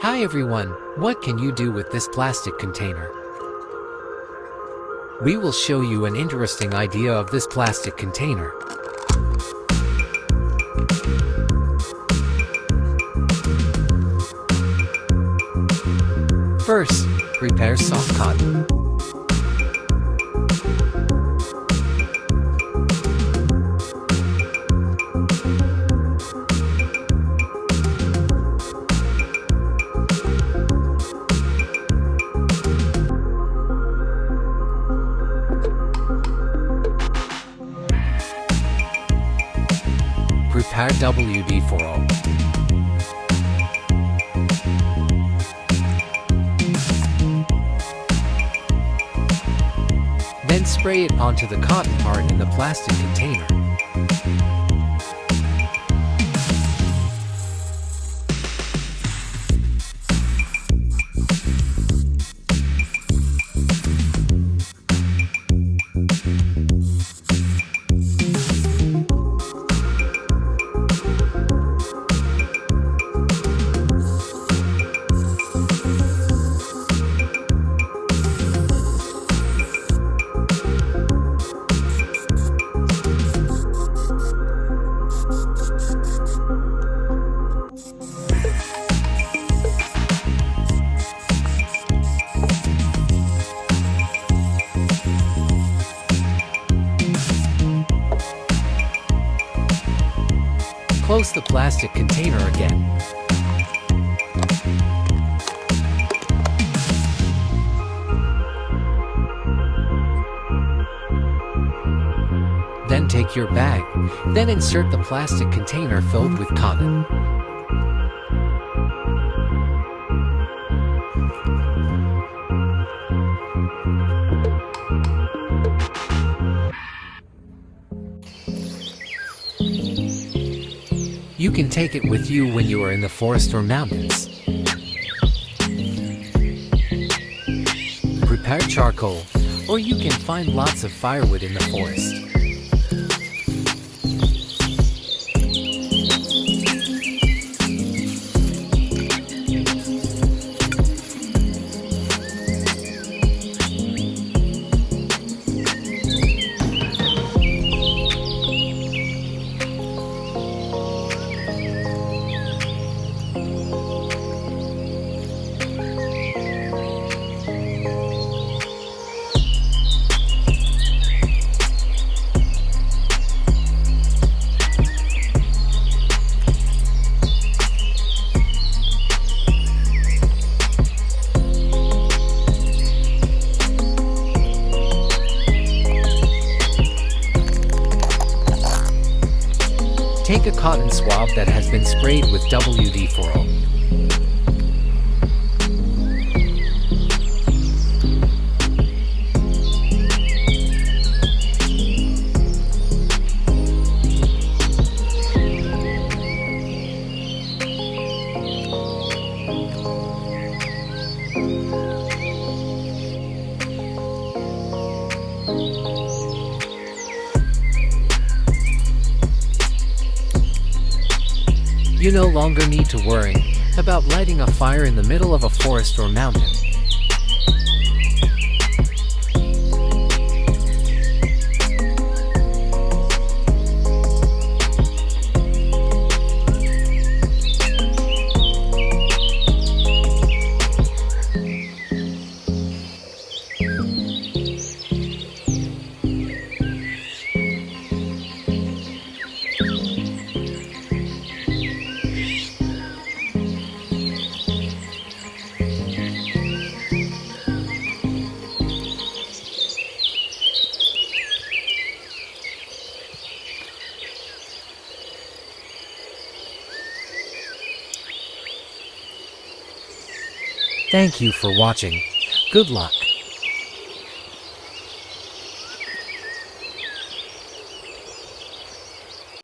Hi everyone, what can you do with this plastic container? We will show you an interesting idea of this plastic container. First, prepare soft cotton. Prepare WD40. Then spray it onto the cotton part in the plastic container. Close the plastic container again. Then take your bag. Then insert the plastic container filled with cotton. You can take it with you when you are in the forest or mountains. Prepare charcoal, or you can find lots of firewood in the forest. Take a cotton swab that has been sprayed with WD40. You no longer need to worry about lighting a fire in the middle of a forest or mountain. Thank you for watching. Good luck.